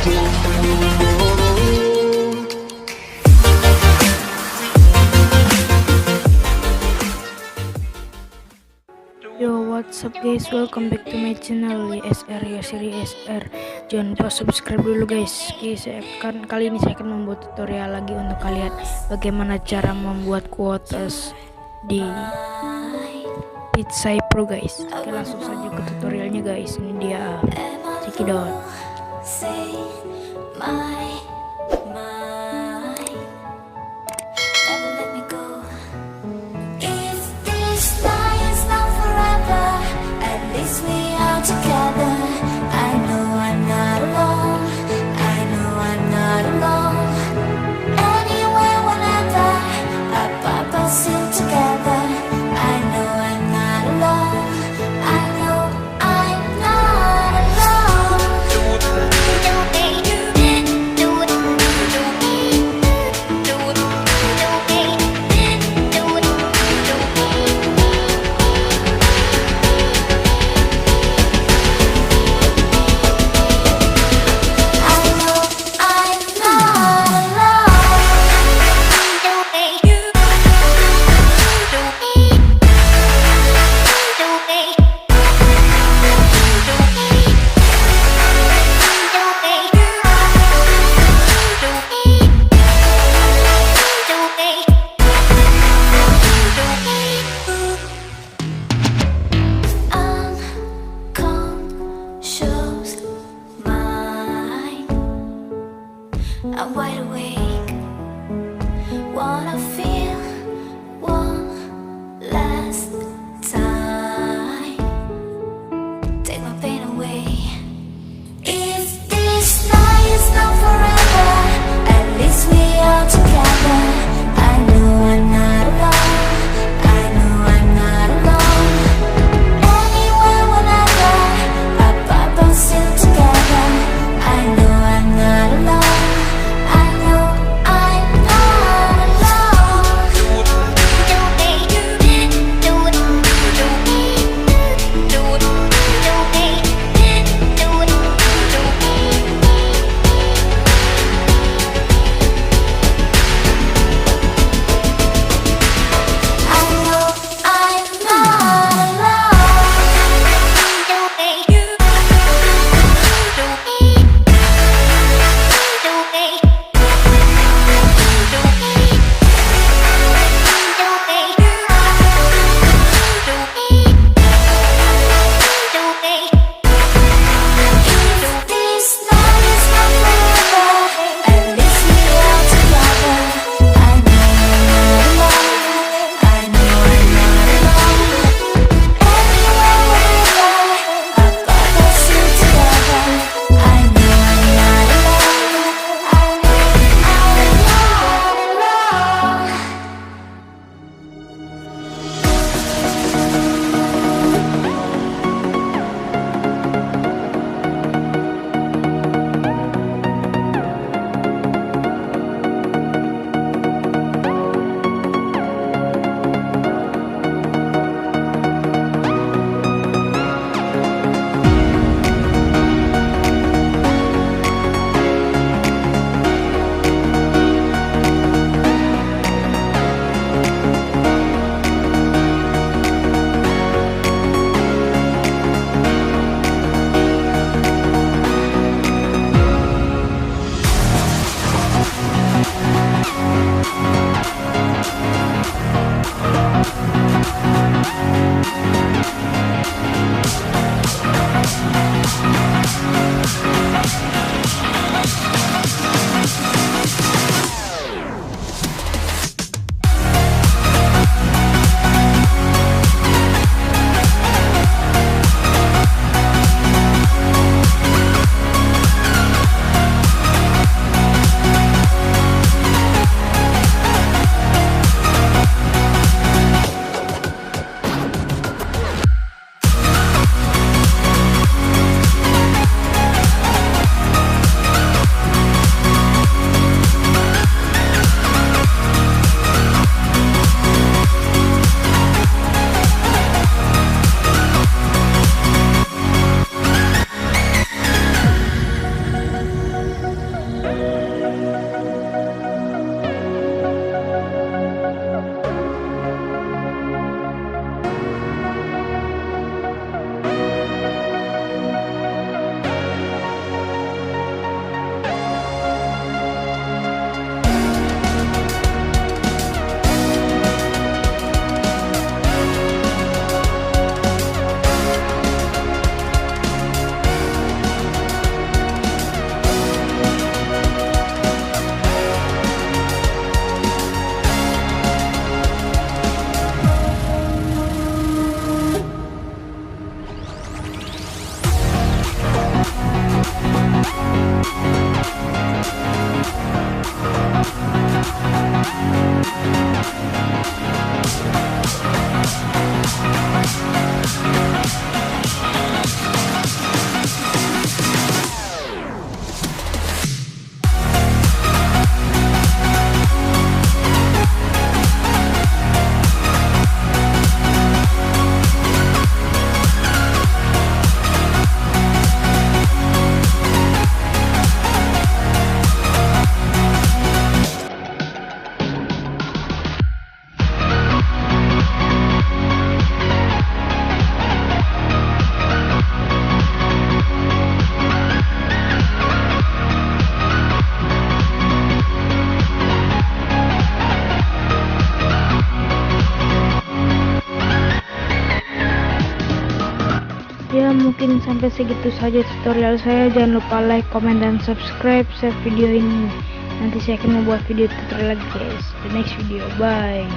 Yo, what's up guys, welcome back to my channel YSR. Jangan lupa subscribe dulu guys. Kali ini saya akan membuat tutorial lagi untuk kalian bagaimana cara membuat quotes di picsay Pro guys. Oke, langsung saja ke tutorialnya guys. Ini dia, check it out. I'm wide awake, wanna feel one last time, take my pain away. If this night is not forever, at least we are together. I know I'm not alone, I know I'm not alone. Anywhere, whenever, I'm still together. I know I'm not alone, I know mungkin sampai segitu saja tutorial saya. Jangan lupa like, comment, dan subscribe share video ini. Nanti saya akan membuat video tutorial lagi guys, the next video. Bye.